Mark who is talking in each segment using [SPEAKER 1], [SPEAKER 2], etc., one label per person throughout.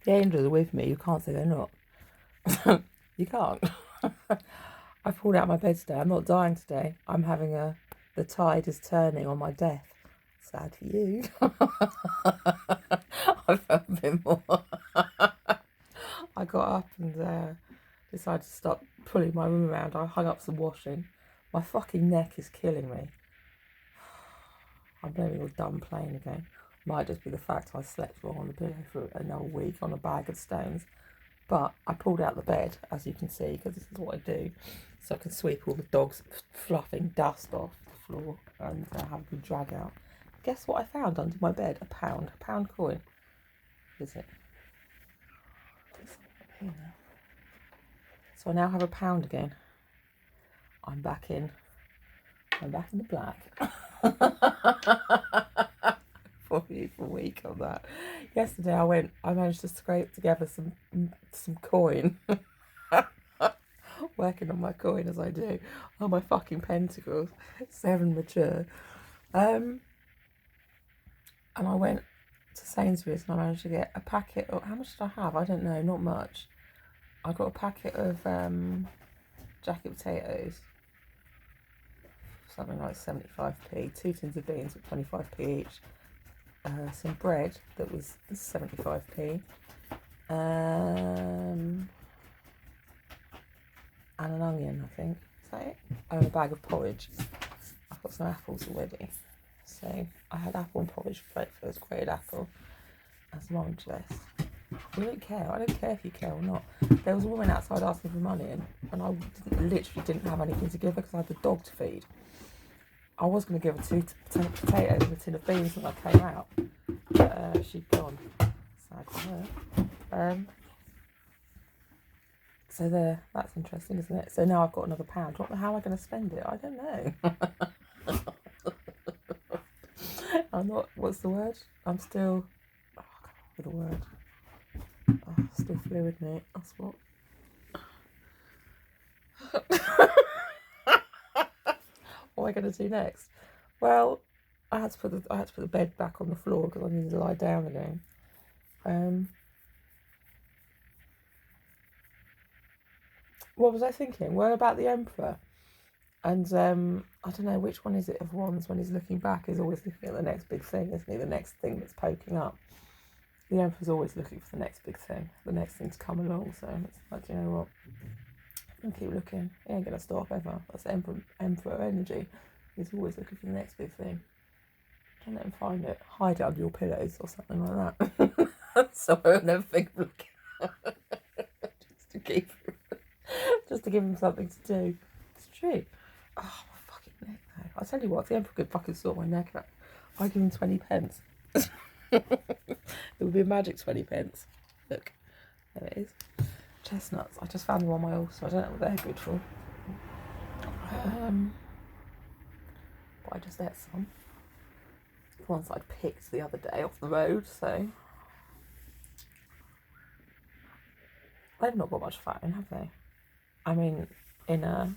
[SPEAKER 1] The angels are with me. You can't say they're not. You can't. I pulled out my bed today. I'm not dying today. I'm having the tide is turning on my death. Sad for you. I felt a bit more. I got up and decided to start pulling my room around. I hung up some washing. My fucking neck is killing me. I'm nearly all done playing again. Might just be the fact I slept wrong on the pillow for another week on a bag of stones. But I pulled out the bed, as you can see, because this is what I do. So I can sweep all the dog's fluffing dust off the floor and have a good drag out. Guess what I found under my bed? A pound coin. Is it? So I now have a pound again. I'm back in the black. For a week on that. Yesterday I managed to scrape together some coin. Working on my coin as I do. Oh, my fucking pentacles. 7 mature. And I went to Sainsbury's and I managed to get a packet of, how much did I have? I don't know, not much. I got a packet of jacket potatoes, something like 75p, 2 tins of beans at 25p each, some bread that was 75p, and an onion, I think. Is that it? And a bag of porridge. I've got some apples already. So I had apple and porridge for breakfast, grated apple, and some orange zest. We don't care. I don't care if you care or not. There was a woman outside asking for money, and I literally didn't have anything to give her because I had the dog to feed. I was going to give her 2 potatoes and a tin of beans when I came out, but she'd gone. Sad for her. So there, that's interesting, isn't it? So now I've got another pound. How am I going to spend it? I don't know. I'm not, what's the word? I'm still, I can't remember the word. Oh, still fluid, mate. That's what. What am I going to do next? Well, I had to put the bed back on the floor because I needed to lie down again. What was I thinking? Well, about the Emperor. And I don't know, which one is it of Wands when he's looking back? He's always looking at the next big thing, isn't he? The next thing that's poking up. The Emperor's always looking for the next big thing, the next thing to come along. So it's like, you know what? I'm going to keep looking. He ain't going to stop ever. That's Emperor energy. He's always looking for the next big thing. Don't let him find it. Hide it under your pillows or something like that. So I will never think of looking. Just to give him something to do. It's true. Oh, my fucking neck though. I'll tell you what, if the Emperor could fucking sort my neck out, I'd give him 20 pence. It would be a magic 20 pence. Look, there it is. Chestnuts. I just found them on my altar. I don't know what they're good for. But I just ate some. The ones I'd picked the other day off the road, so they've not got much fat in, have they? I mean, in a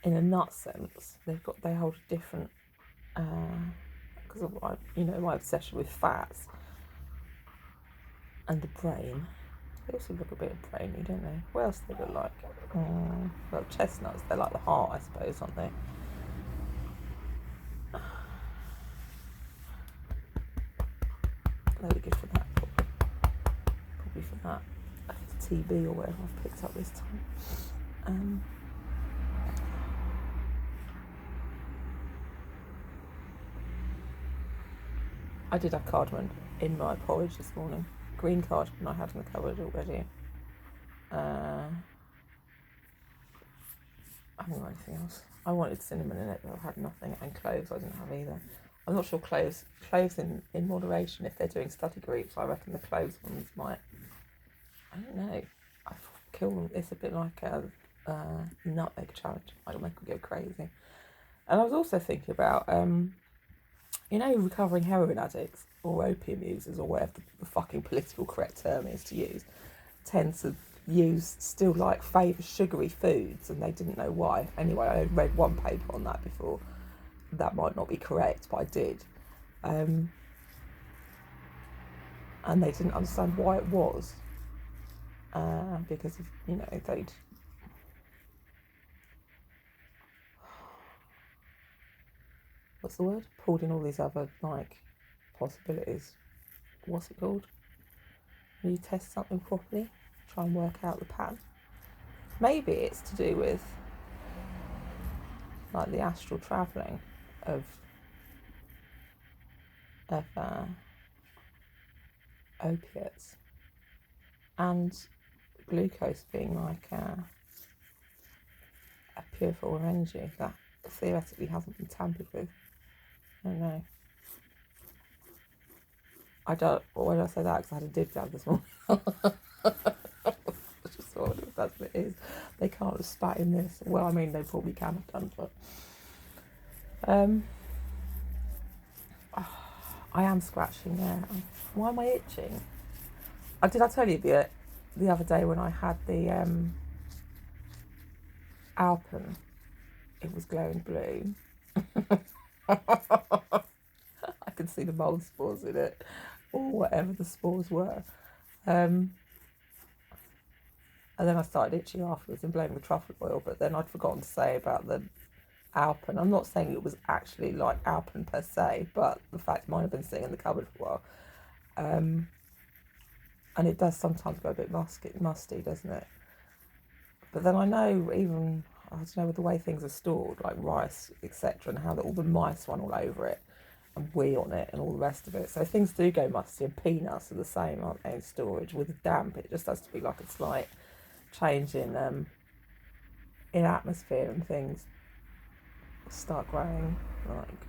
[SPEAKER 1] nut sense, they hold a different because of my obsession with fats and the brain. They also look a bit brainy, don't they? What else do they look like? Well, chestnuts, they're like the heart, I suppose, aren't they? They'll be good for that, probably for that. TB or whatever I've picked up this time. I did have cardamom in my porridge this morning. Green cardamom I had in the cupboard already. I haven't got anything else. I wanted cinnamon in it, but I had nothing. And cloves I didn't have either. I'm not sure cloves in moderation, if they're doing study groups, I reckon the cloves ones might, I don't know, I kill them. It's a bit like a nutmeg challenge. I'll make them go crazy. And I was also thinking about, recovering heroin addicts or opium users or whatever the fucking political correct term is to use, tend to favour sugary foods, and they didn't know why. Anyway, I read one paper on that before. That might not be correct, but I did. and they didn't understand why it was, because of, they'd what's the word? Pulled in all these other possibilities. What's it called? When you test something properly, try and work out the pattern. Maybe it's to do with the astral travelling of opiates, and glucose being a pure form of energy that theoretically hasn't been tampered with. I don't know. Why did I say that? Because I had a dib dab this morning. I just thought, if that's what it is. They can't have spat in this. Well, I mean, they probably can have done, but I am scratching there. Why am I itching? Did I tell you the other day when I had the Alpen? It was glowing blue. I could see the mold spores in it, or whatever the spores were. And then I started itching afterwards and blaming the truffle oil, but then I'd forgotten to say about the Alpen. I'm not saying it was actually like Alpen per se, but the fact it might have been sitting in the cupboard for a while. And it does sometimes go a bit musty, doesn't it? But then I know even, I don't know, with the way things are stored, like rice, etc., and how all the mice run all over it, and wee on it, and all the rest of it. So things do go musty, and peanuts are the same, aren't they, in storage? With damp, it just has to be like a slight change in atmosphere, and things start growing like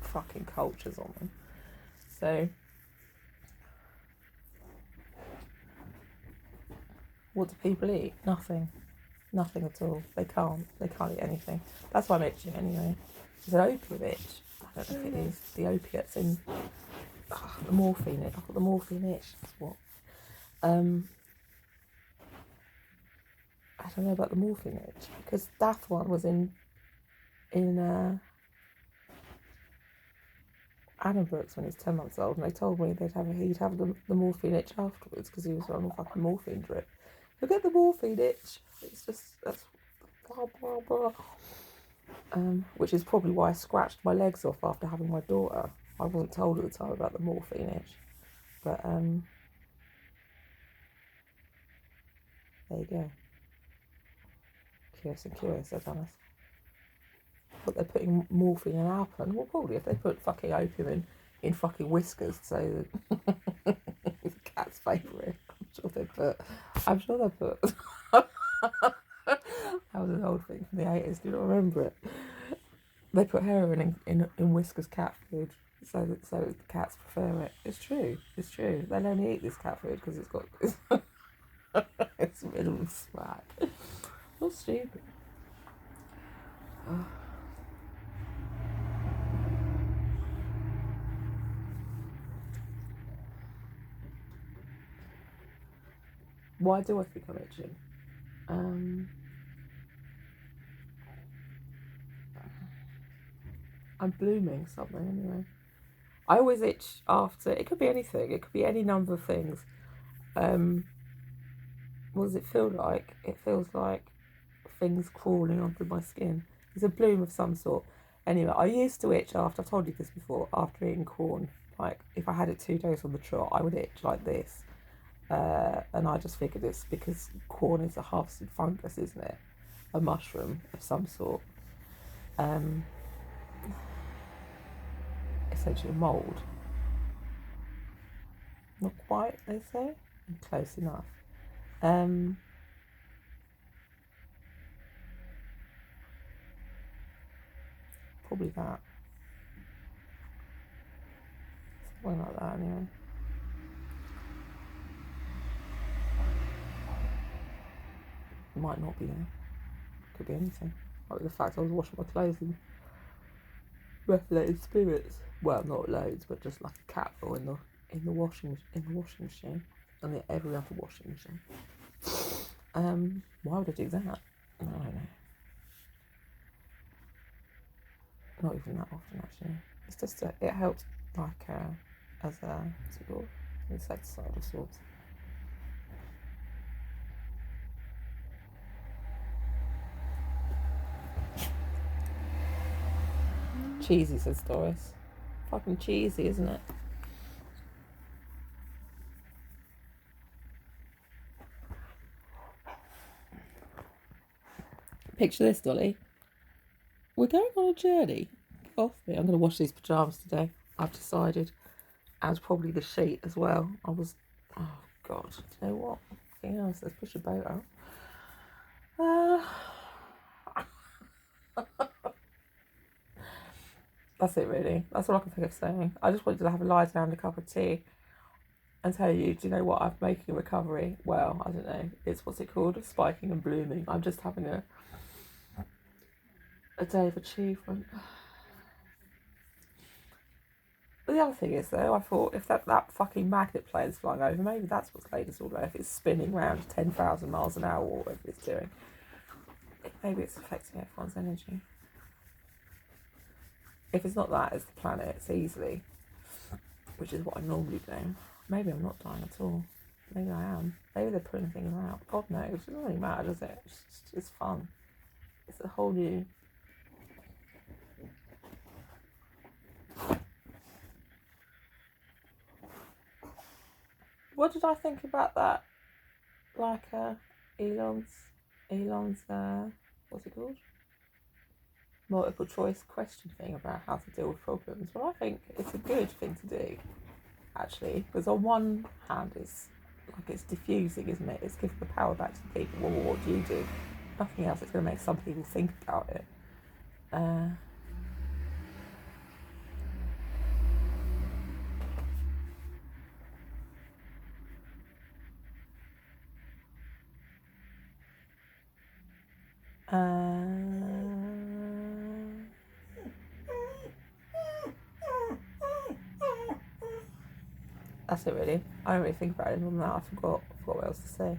[SPEAKER 1] fucking cultures on them. So what do people eat? Nothing at all. They can't eat anything. That's why I'm itching anyway. It's an opium itch. I don't know if it is the opiates in the morphine itch. I've got the morphine itch. That's what. I don't know about the morphine itch, because that one was in Adam Brooks when he was 10 months old, and they told me he'd have the morphine itch afterwards because he was on a fucking morphine drip. You'll get the morphine itch. It's just, that's blah, blah, blah. Which is probably why I scratched my legs off after having my daughter. I wasn't told at the time about the morphine itch. But, there you go. Curious and curious, they've done us. But they're putting morphine in Alpen. Well, probably if they put fucking opium in fucking Whiskers, so it's a cat's favourite. I'm sure they put. That was an old thing from the 80s. Do you not remember it? They put heroin in Whiskers cat food, so the cats prefer it. It's true. They'll only eat this cat food because it's got it's middle of smack. Not stupid. Why do I think I'm itching? I'm blooming something anyway. I always itch after. It could be anything. It could be any number of things. What does it feel like? It feels like things crawling onto my skin. It's a bloom of some sort. Anyway, I used to itch after, I've told you this before, after eating corn. Like, if I had it 2 days on the trot, I would itch like this. And I just figured it's because corn is a harvested fungus, isn't it? A mushroom of some sort. Essentially a mould. Not quite, they say. Close enough. Probably that. Something like that anyway. It might not be there. Could be anything. Like the fact I was washing my clothes in methylated spirits. Well, not loads, but just like a capful in the washing machine, and every other washing machine. Why would I do that? I don't know. Not even that often, actually. It's just it helps, like as a what's it called? insecticide of sorts. Cheesy, says Doris. Fucking cheesy, isn't it? Picture this, Dolly. We're going on a journey. Get off me. I'm going to wash these pyjamas today. I've decided. And probably the sheet as well. Oh God. Do you know what? Anything else? Let's push a boat out. That's it, really. That's all I can think of saying. I just wanted to have a lie down and a cup of tea and tell you, do you know what? I'm making a recovery. Well, I don't know. It's, what's it called? Spiking and blooming. I'm just having a day of achievement. But the other thing is, though, I thought if that fucking magnet plane's flying over, maybe that's what's laid us all low. If it's spinning round 10,000 miles an hour or whatever it's doing, maybe it's affecting everyone's energy. If it's not that, it's the planet. It's easily, which is what I normally do. Maybe I'm not dying at all. Maybe I am. Maybe they're putting things out. God knows. It doesn't really matter, does it? It's fun. It's a whole new... What did I think about that? Like Elon's what's it called? Multiple choice question thing about how to deal with problems. Well, I think it's a good thing to do, actually, because on one hand it's like it's diffusing, isn't it? It's giving the power back to the people. Well, what do you do? Nothing else. It's going to make some people think about it. That's it, really. I don't really think about it more than that. I forgot what else to say.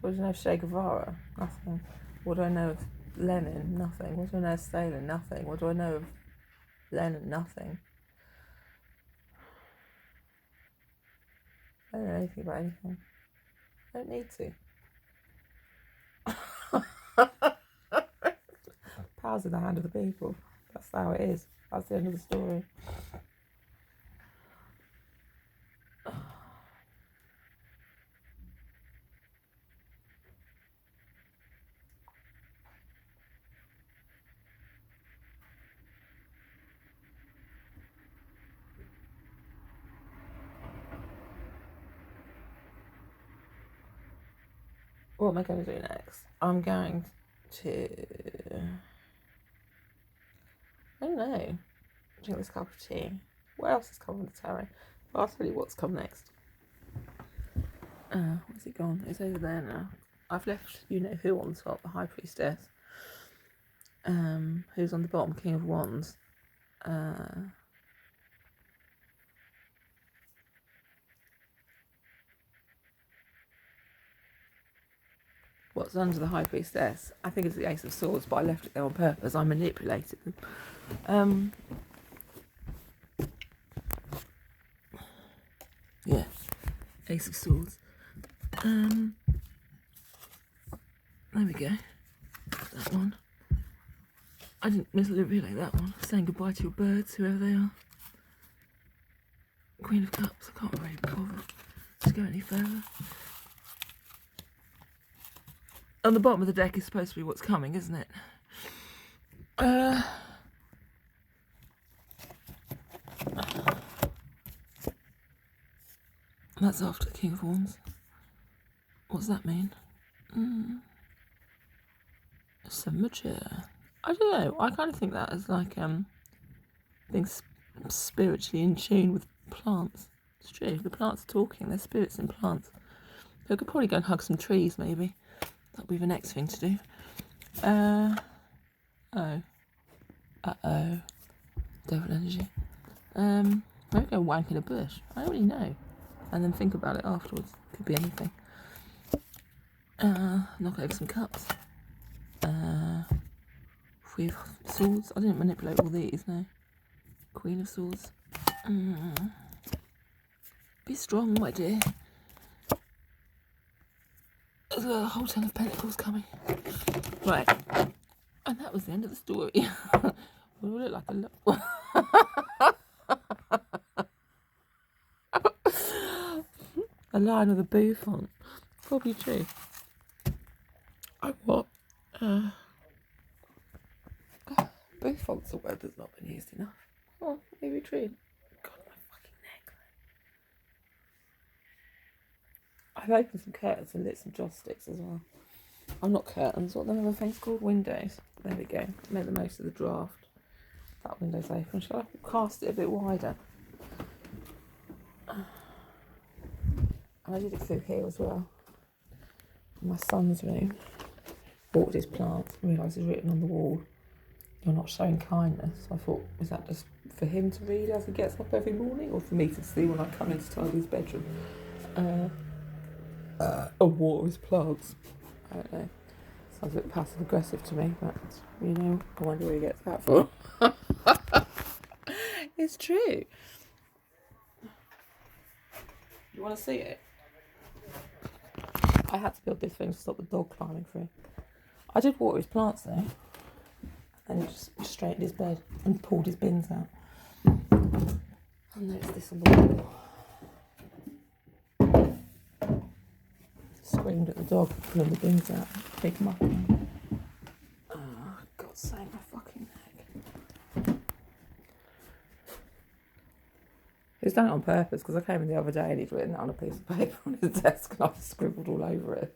[SPEAKER 1] What do I know of Che Guevara? Nothing. What do I know of Lenin? Nothing. What do I know of Stalin? Nothing. What do I know of Lenin? Nothing. I don't know anything about anything. I don't need to. Power's in the hand of the people. That's how it is. That's the end of the story. What am I going to do next? I'm going to... I don't know. Drink this cup of tea. What else is coming to Terry? Well, I'll tell you what's come next. Where's it gone? It's over there now. I've left you-know-who on top, the High Priestess. Who's on the bottom, King of Wands. What's under the High Priestess? I think it's the Ace of Swords, but I left it there on purpose. I manipulated them. Yeah, Ace of Swords. There we go. That one. I didn't manipulate that one. Saying goodbye to your birds, whoever they are. Queen of Cups. I can't really bother to go any further. On the bottom of the deck is supposed to be what's coming, isn't it? That's after King of Wands. What's that mean? Some mature. I don't know. I kind of think that as like being spiritually in tune with plants. It's true. The plants are talking. There's spirits in plants. So I could probably go and hug some trees, maybe. That'll be the next thing to do. Devil energy. Maybe go wank in a bush. I don't really know. and then think about it afterwards. Could be anything. Knock over some cups. With swords. I didn't manipulate all these, no. Queen of swords. Be strong, my dear. There's a whole ton of pentacles coming. Right. And that was the end of the story. We all look like a line of the bouffant. Probably true. What? Bouffant's a word that's not been used enough. Oh, maybe true. God, my fucking neck. I've opened some curtains and lit some joss sticks as well. I'm not curtains, what are the other things called? Windows. There we go. Made the most of the draft. That window's open. Shall I cast it a bit wider? And I did it through here as well. My son's room. Bought his plants. Realised it's written on the wall, "You're not showing kindness." I thought, is that just for him to read as he gets up every morning, or for me to see when I come in to tidy his bedroom? Or water his plants. I don't know. Sounds a bit passive aggressive to me, but you know, I wonder where he gets that from. It's true. You want to see it? I had to build this thing to stop the dog climbing through. I did water his plants though, and he just straightened his bed and pulled his bins out. I noticed this on the wall. Screamed at the dog, pulling the bins out, pick him up. Oh, God's sake, my fucking neck. He's done it on purpose, because I came in the other day and he'd written it on a piece of paper on his desk and I scribbled all over it.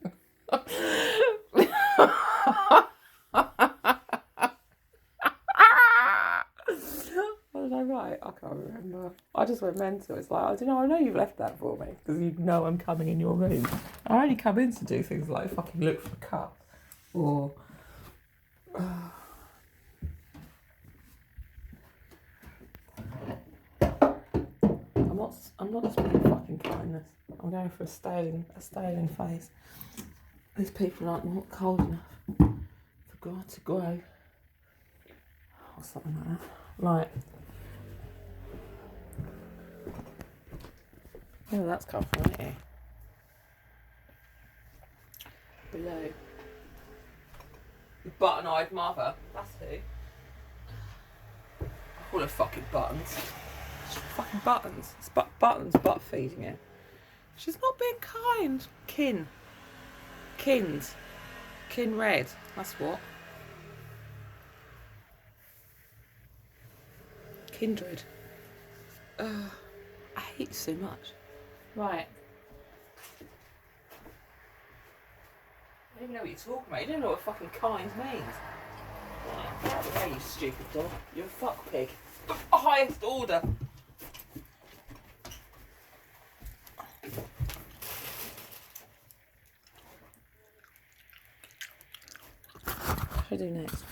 [SPEAKER 1] What did I write? I can't remember. I just went mental. It's like, I know you've left that for me because you know I'm coming in your room. I only come in to do things like fucking look for cups or I'm not just being fucking kindness. I'm going for a staling phase. These people aren't not cold enough for God to grow. Or something like that. Right. Yeah, that's come from here. Below. The button-eyed mother. That's who. I call her fucking Buttons. She's fucking Buttons. It's Buttons butt feeding it. She's not being kind. Kin red. That's what. Kindred. I hate you so much. Right. I don't even know what you're talking about. You don't know what fucking kind means. Right. Out of the way, you stupid dog. You're a fuck pig. The highest order. What should I do next?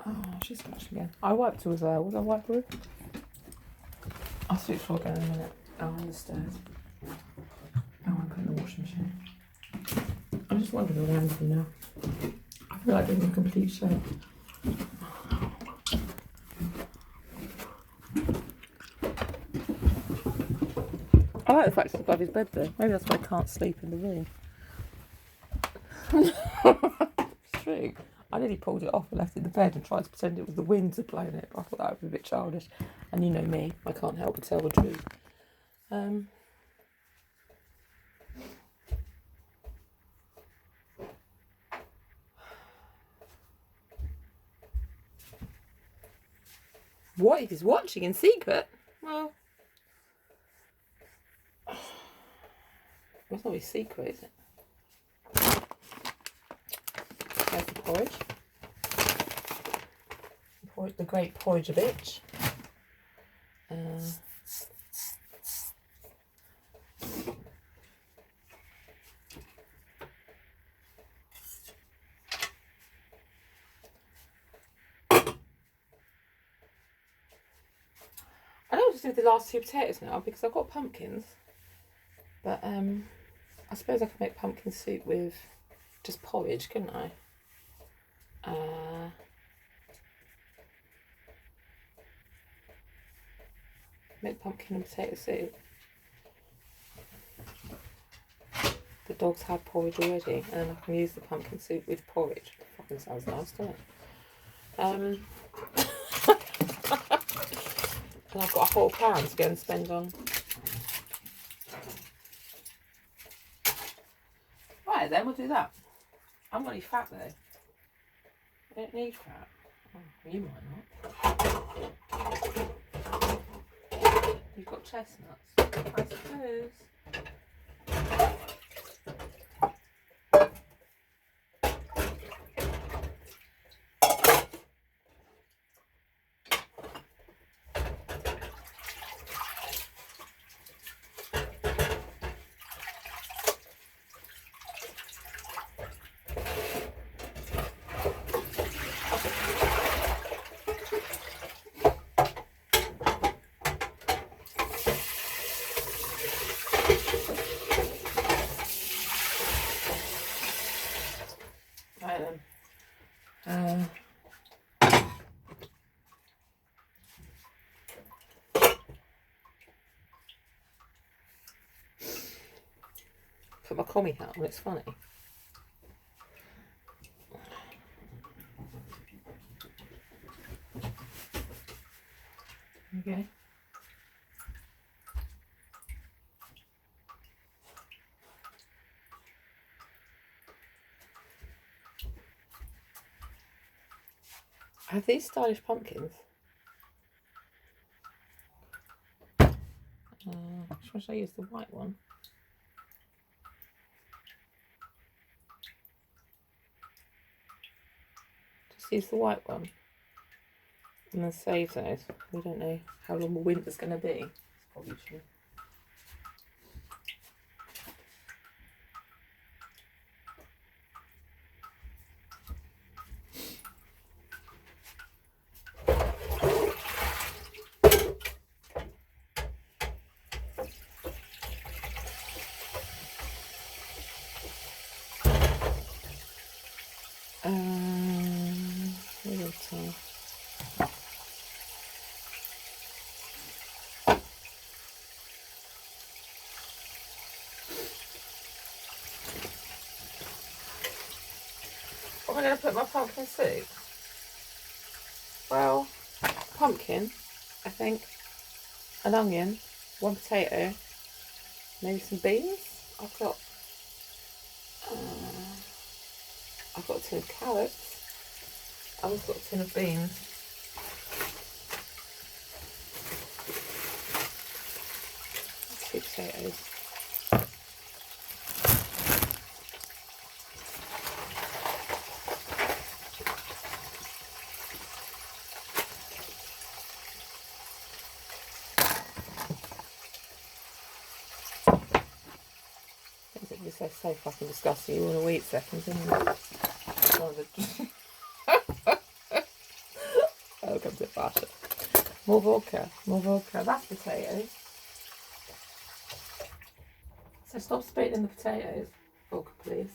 [SPEAKER 1] Oh, she's scratching again. I wiped her as well. What did I wipe her with? I'll switch for again in a minute. Oh, on the stairs. Oh, I'm putting the washing machine. I'm just wandering around you now. I feel like giving a complete shape. I like the fact it's above his bed though. Maybe that's why I can't sleep in the room. It's true. I nearly pulled it off and left it in the bed and tried to pretend it was the wind that blowing it, but I thought that would be a bit childish. And you know me, I can't help but tell the truth. What if he's watching in secret? Well, that's not his secret, is it? There's the porridge. The great porridge bitch. I know what to do with the last 2 potatoes now because I've got pumpkins. But I suppose I could make pumpkin soup with just porridge, couldn't I? Make pumpkin and potato soup. The dogs had porridge already, and I can use the pumpkin soup with porridge. Fucking sounds nice, doesn't it? And I've got a whole pound to go and spend on. Right then, we'll do that. I'm not really fat though. I don't need fat. Oh, you might not. You've got chestnuts, I suppose. Right then. Put my commie hat on, it's funny. Okay. Are these stylish pumpkins? Which one should I use? The white one? Just use the white one. And then save those. We don't know how long the winter's going to be. It's probably true. What am I going to put in my pumpkin soup? Well, pumpkin, I think, an onion, 1 potato, maybe some beans. I've got a tin of carrots. I've also got a tin of beans. 2 potatoes. They're so fucking disgusting. You want to eat seconds, isn't it? Oh, comes it faster. More vodka. More vodka. That's potatoes. So stop spitting in the potatoes. Vodka, please.